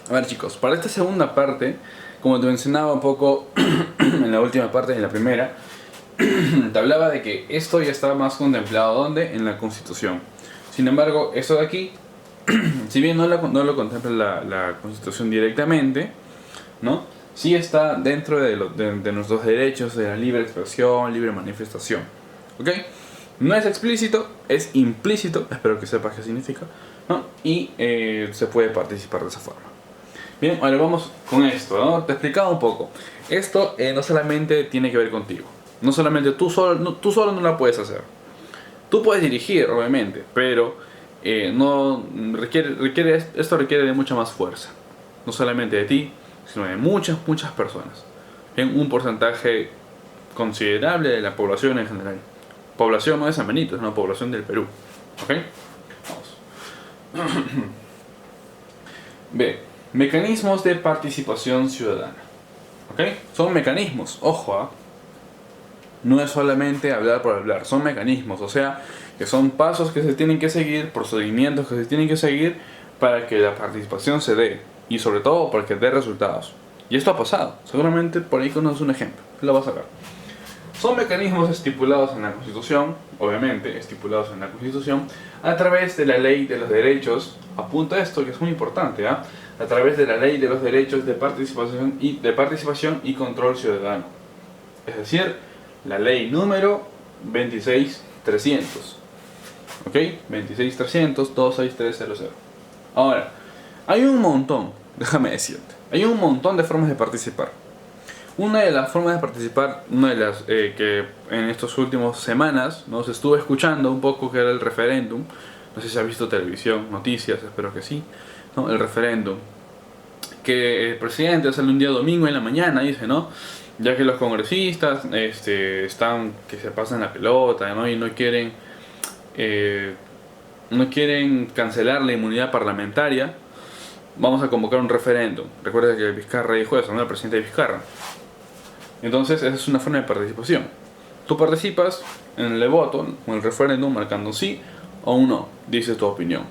A ver chicos, para esta segunda parte, como te mencionaba un poco en la última parte, en la primera, te hablaba de que esto ya estaba más contemplado ¿dónde? En la Constitución. Sin embargo, esto de aquí, si bien no lo contempla la Constitución directamente, ¿no? Sí está dentro de nuestros derechos de la libre expresión, libre manifestación. ¿Ok? No es explícito, es implícito, espero que sepas qué significa, ¿no? Y se puede participar de esa forma. Bien, ahora vamos con esto, ¿no? Te explicaba un poco. Esto no solamente tiene que ver contigo. No solamente tú solo no la puedes hacer. Tú puedes dirigir, obviamente, pero no esto requiere de mucha más fuerza. No solamente de ti, sino de muchas personas. En un porcentaje considerable de la población en general. Población no de San Benito, es una población del Perú. ¿Ok? Vamos. B. Mecanismos de participación ciudadana. ¿Ok? Son mecanismos, ojo, ¿ah? No es solamente hablar por hablar, son mecanismos, o sea, que son pasos que se tienen que seguir, procedimientos que se tienen que seguir para que la participación se dé y sobre todo para que dé resultados. Y esto ha pasado, seguramente por ahí conoces un ejemplo, lo vas a ver. Son mecanismos estipulados en la Constitución, obviamente estipulados en la Constitución, a través de la Ley de los Derechos, apunta esto que es muy importante, ¿eh? A través de la Ley de los Derechos de Participación y Control Ciudadano. Es decir, la ley número 26300. ¿Ok? 26300, 26300. Ahora, hay un montón, déjame decirte, hay un montón de formas de participar. Una de las formas de participar, una de las que en estas últimas semanas nos estuve escuchando un poco, que era el referéndum. No sé si has visto televisión, noticias, espero que sí, ¿no? El referéndum. Que el presidente sale un día domingo en la mañana y dice, ¿no? Ya que los congresistas están que se pasan la pelota, ¿no? Y no quieren cancelar la inmunidad parlamentaria, vamos a convocar un referéndum. Recuerda que Vizcarra dijo eso, ¿no? El presidente Vizcarra. Entonces esa es una forma de participación. Tú participas en el voto, en el referéndum, marcando sí o un no, dices tu opinión.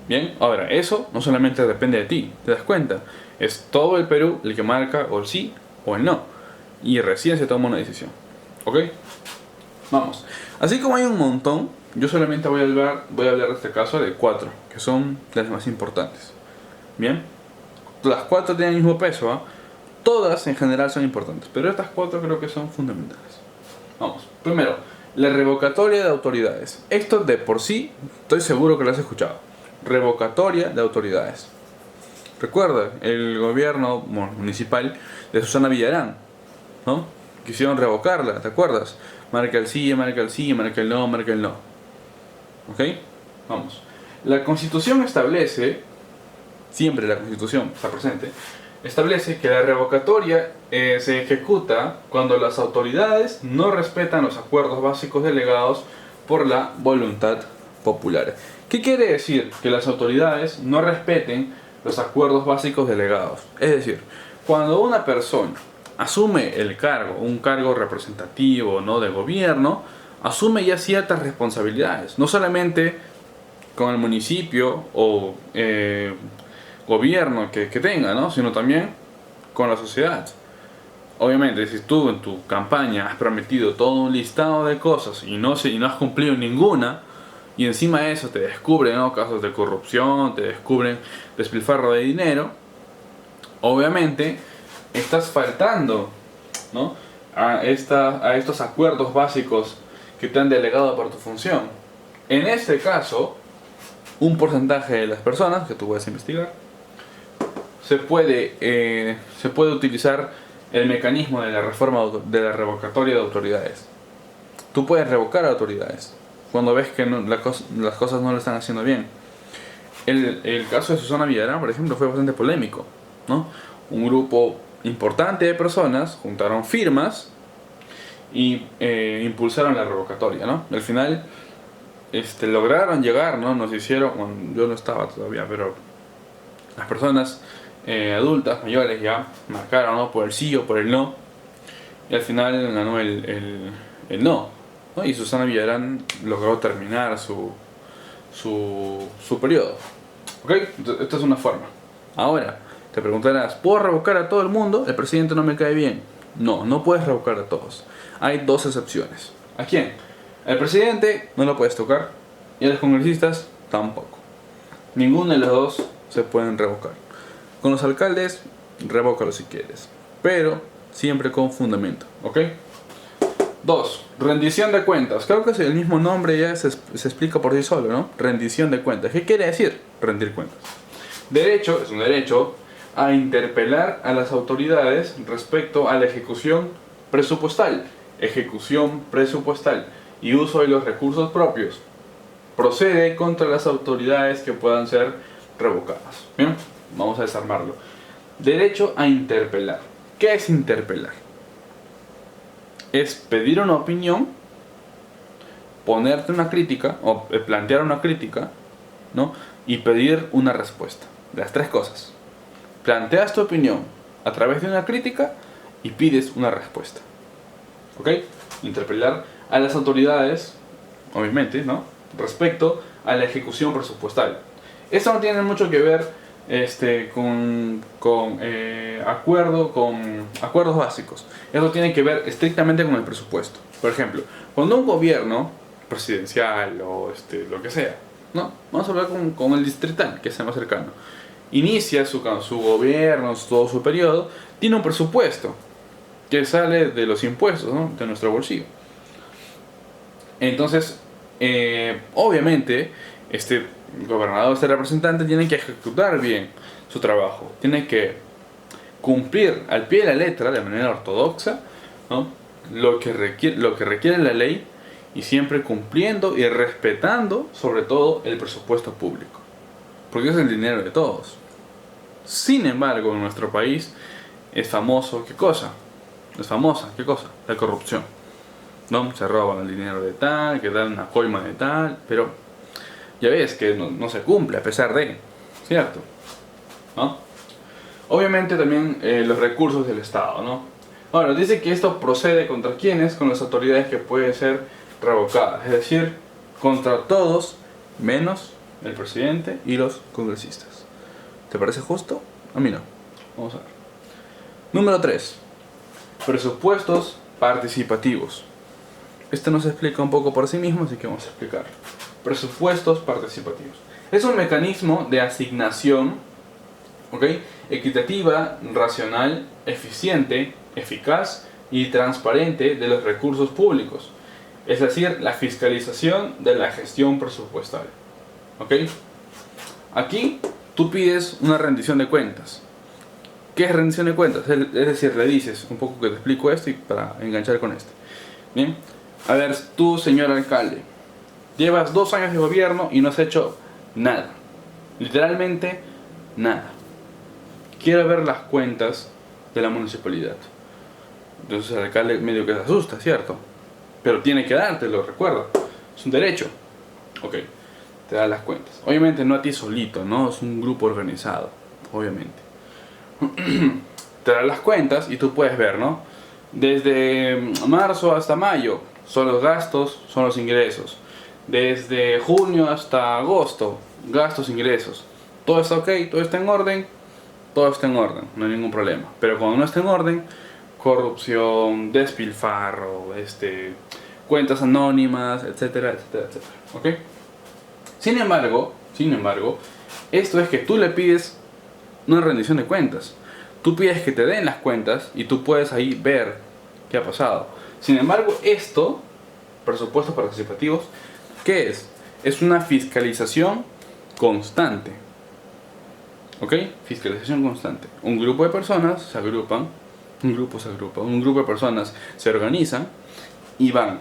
Bien, ahora eso no solamente depende de ti, ¿te das cuenta? Es todo el Perú el que marca o el sí o el no. Y recién se toma una decisión. ¿Ok? Vamos. Así como hay un montón, yo solamente voy a hablar de este caso de 4, que son las más importantes. Bien, las 4 tienen el mismo peso, ¿eh? Todas en general son importantes, pero estas 4 creo que son fundamentales. Vamos. Primero, la revocatoria de autoridades. Esto de por sí, estoy seguro que lo has escuchado. Revocatoria de autoridades. Recuerda, el gobierno municipal de Susana Villarán, ¿no? Quisieron revocarla, ¿te acuerdas? Marca el sí, marca el sí, marca el no, marca el no. ¿Ok? Vamos. La Constitución establece, siempre la Constitución está presente, establece que la revocatoria se ejecuta cuando las autoridades no respetan los acuerdos básicos delegados por la voluntad popular. ¿Qué quiere decir? Que las autoridades no respeten los acuerdos básicos delegados. Es decir, cuando una persona asume el cargo, un cargo representativo, ¿no? De gobierno, asume ya ciertas responsabilidades, no solamente con el municipio o gobierno que tenga, ¿no? Sino también con la sociedad. Obviamente, si tú en tu campaña has prometido todo un listado de cosas y no has cumplido ninguna, y encima de eso te descubren, ¿no? Casos de corrupción, te descubren despilfarro de dinero, obviamente estás faltando, ¿no? a estos acuerdos básicos que te han delegado por tu función. En este caso, un porcentaje de las personas que tú puedes investigar se puede utilizar el mecanismo de la reforma de la revocatoria de autoridades. Tú puedes revocar autoridades cuando ves que las cosas no lo están haciendo bien. El caso de Susana Villarán, por ejemplo, fue bastante polémico, ¿no? Un grupo importante de personas juntaron firmas y impulsaron la revocatoria, ¿no? Al final lograron llegar, ¿no? Nos hicieron, bueno, yo no estaba todavía, pero las personas adultas, mayores ya marcaron, ¿no? Por el sí o por el no, y al final ganó el no, ¿no? Y Susana Villarán logró terminar su periodo. ¿Ok? Esta es una forma. Ahora, Te preguntarás, ¿puedo revocar a todo el mundo? El presidente no me cae bien. No, no puedes revocar a todos. Hay dos excepciones. ¿A quién? Al presidente no lo puedes tocar y a los congresistas tampoco. Ninguno de los dos se pueden revocar. Con los alcaldes, revócalo si quieres, pero siempre con fundamento, ¿ok? 2. Rendición de cuentas. Creo que el mismo nombre ya se explica por sí solo, ¿no? Rendición de cuentas. ¿Qué quiere decir rendir cuentas? Derecho, es un derecho a interpelar a las autoridades respecto a la ejecución presupuestal. Ejecución presupuestal y uso de los recursos propios. Procede contra las autoridades que puedan ser revocadas. Bien, vamos a desarmarlo. Derecho a interpelar. ¿Qué es interpelar? Es pedir una opinión, ponerte una crítica o plantear una crítica, ¿no? Y pedir una respuesta. Las tres cosas. Planteas tu opinión a través de una crítica y pides una respuesta. ¿Ok? Interpelar a las autoridades, obviamente, ¿no? Respecto a la ejecución presupuestal. Esto no tiene mucho que ver con acuerdos básicos. Eso tiene que ver estrictamente con el presupuesto. Por ejemplo, cuando un gobierno presidencial o lo que sea, ¿no? Vamos a hablar con el distrital, que es el más cercano. Inicia su gobierno, todo su periodo, tiene un presupuesto que sale de los impuestos, ¿no? De nuestro bolsillo. Entonces, obviamente, este gobernador, este representante tiene que ejecutar bien su trabajo, tiene que cumplir al pie de la letra, de manera ortodoxa, ¿no? lo que requiere la ley, y siempre cumpliendo y respetando sobre todo el presupuesto público, porque es el dinero de todos. Sin embargo, en nuestro país es famoso, ¿qué cosa? Es famosa, ¿qué cosa? La corrupción, ¿no? Se roban el dinero de tal, que dan una coima de tal, pero ya ves que no se cumple a pesar de, ¿cierto? ¿No? Obviamente también los recursos del Estado, ¿no? Bueno, dice que esto procede contra quienes, con las autoridades que pueden ser revocadas, es decir, contra todos menos el presidente y los congresistas. ¿Te parece justo? A mí no. Vamos a ver. Número 3. Presupuestos participativos. Esto nos explica un poco por sí mismo, así que vamos a explicar. Presupuestos participativos. Es un mecanismo de asignación, ¿ok? Equitativa, racional, eficiente, eficaz y transparente de los recursos públicos. Es decir, la fiscalización de la gestión presupuestal. ¿Ok? Aquí tú pides una rendición de cuentas. ¿Qué es rendición de cuentas? Es decir, le dices un poco que te explico esto y para enganchar con esto. Bien, a ver, tú, señor alcalde, llevas 2 años de gobierno y no has hecho nada. Literalmente nada. Quiero ver las cuentas de la municipalidad. Entonces el alcalde medio que se asusta, ¿cierto? Pero tiene que dártelo, recuerda. Es un derecho. Ok, te da las cuentas. Obviamente no a ti solito, ¿no? Es un grupo organizado, obviamente. Te da las cuentas y tú puedes ver, ¿no? Desde marzo hasta mayo son los gastos, son los ingresos. Desde junio hasta agosto, gastos, ingresos. Todo está ok, todo está en orden. Todo está en orden, no hay ningún problema. Pero cuando no está en orden, corrupción, despilfarro, cuentas anónimas, etcétera, etcétera, etcétera. ¿Ok? Sin embargo, esto es que tú le pides una rendición de cuentas. Tú pides que te den las cuentas y tú puedes ahí ver qué ha pasado. Sin embargo, esto, presupuestos participativos, ¿qué es? Es una fiscalización constante. ¿Ok? Fiscalización constante. Un grupo de personas se agrupan, un grupo de personas se organizan y van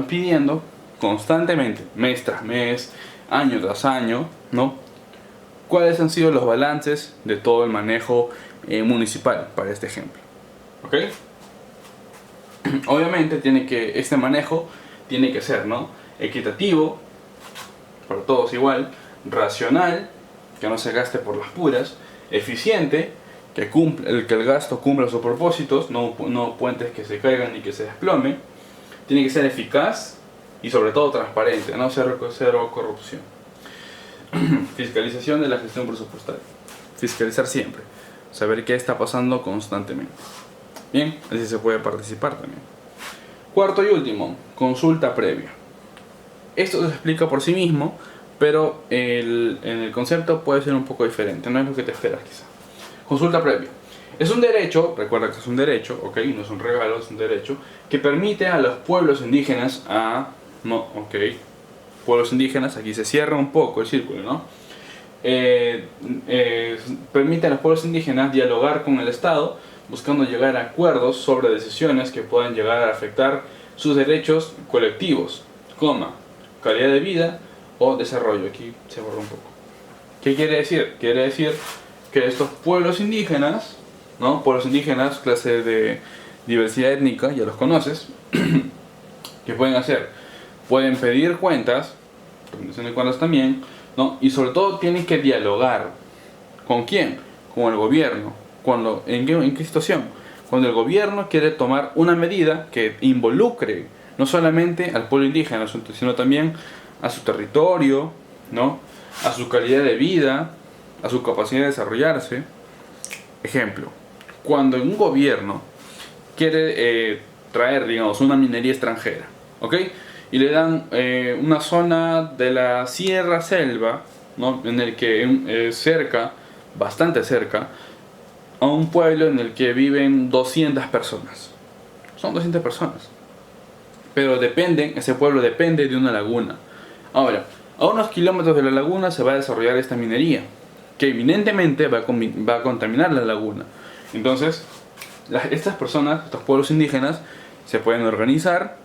pidiendo constantemente, mes tras mes, año tras año, ¿no? ¿Cuáles han sido los balances de todo el manejo municipal, para este ejemplo? ¿Ok? Obviamente este manejo tiene que ser, ¿no? Equitativo, para todos igual, racional, que no se gaste por las puras, eficiente, que el gasto cumpla sus propósitos, no puentes que se caigan ni que se desplomen. Tiene que ser eficaz y sobre todo transparente, no cero corrupción. Fiscalización de la gestión presupuestal. Fiscalizar siempre. saber qué está pasando constantemente. Bien, así se puede participar también. Cuarto y último, consulta previa. Esto se explica por sí mismo, pero en el concepto puede ser un poco diferente, no es lo que te esperas quizá. Consulta previa. Es un derecho, recuerda que es un derecho, ok, no es un regalo, es un derecho, que permite a los pueblos indígenas pueblos indígenas, aquí se cierra un poco el círculo, ¿no? Permite a los pueblos indígenas dialogar con el Estado, buscando llegar a acuerdos sobre decisiones que puedan llegar a afectar sus derechos colectivos, calidad de vida o desarrollo. Aquí se borra un poco. ¿Qué quiere decir? Quiere decir que estos pueblos indígenas, ¿no? Pueblos indígenas, clase de diversidad étnica, ya los conoces, ¿qué pueden hacer? Pueden pedir cuentas, rendición de cuentas también, ¿no? Y sobre todo tienen que dialogar. ¿Con quién? Con el gobierno. ¿En qué situación? Cuando el gobierno quiere tomar una medida que involucre no solamente al pueblo indígena, sino también a su territorio, ¿no? A su calidad de vida, a su capacidad de desarrollarse. Ejemplo, cuando un gobierno quiere traer, digamos, una minería extranjera, ¿ok? Y le dan una zona de la Sierra Selva, ¿no? En el que bastante cerca, a un pueblo en el que viven 200 personas. Son 200 personas. Pero ese pueblo depende de una laguna. Ahora, a unos kilómetros de la laguna se va a desarrollar esta minería, que evidentemente va a contaminar la laguna. Entonces, estas personas, estos pueblos indígenas, se pueden organizar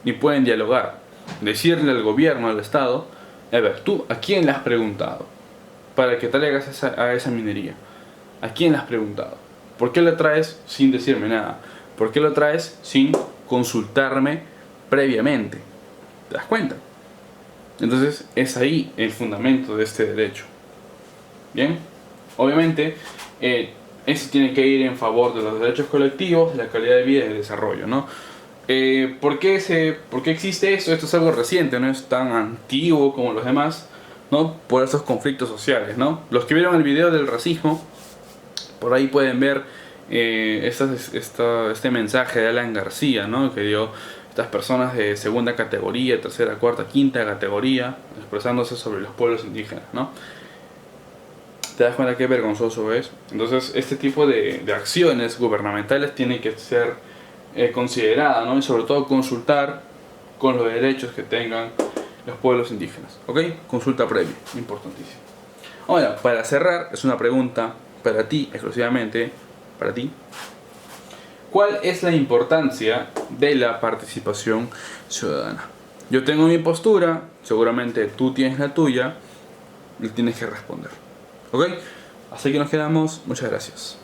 y pueden dialogar. Decirle al gobierno, al Estado, a ver, tú, ¿a quién le has preguntado para que traigas a esa minería? ¿A quién le has preguntado? ¿Por qué lo traes sin decirme nada? ¿Por qué lo traes sin consultarme previamente? ¿Te das cuenta? Entonces es ahí el fundamento de este derecho. Bien, obviamente eso tiene que ir en favor de los derechos colectivos, de la calidad de vida y del desarrollo, ¿no? ¿Por qué existe esto? Esto es algo reciente, no es tan antiguo como los demás, ¿no? Por esos conflictos sociales, ¿no? Los que vieron el video del racismo, por ahí pueden ver este mensaje de Alan García, ¿no? Que dio estas personas de segunda categoría, tercera, cuarta, quinta categoría, expresándose sobre los pueblos indígenas, ¿no? ¿Te das cuenta qué vergonzoso es? Entonces, este tipo de acciones gubernamentales tienen que ser consideradas, ¿no? Y sobre todo consultar con los derechos que tengan los pueblos indígenas, ¿ok? Consulta previa, importantísimo. Ahora, para cerrar, es una pregunta para ti, exclusivamente para ti. ¿Cuál es la importancia de la participación ciudadana? Yo tengo mi postura, seguramente tú tienes la tuya y tienes que responder. ¿Ok? Así que nos quedamos. Muchas gracias.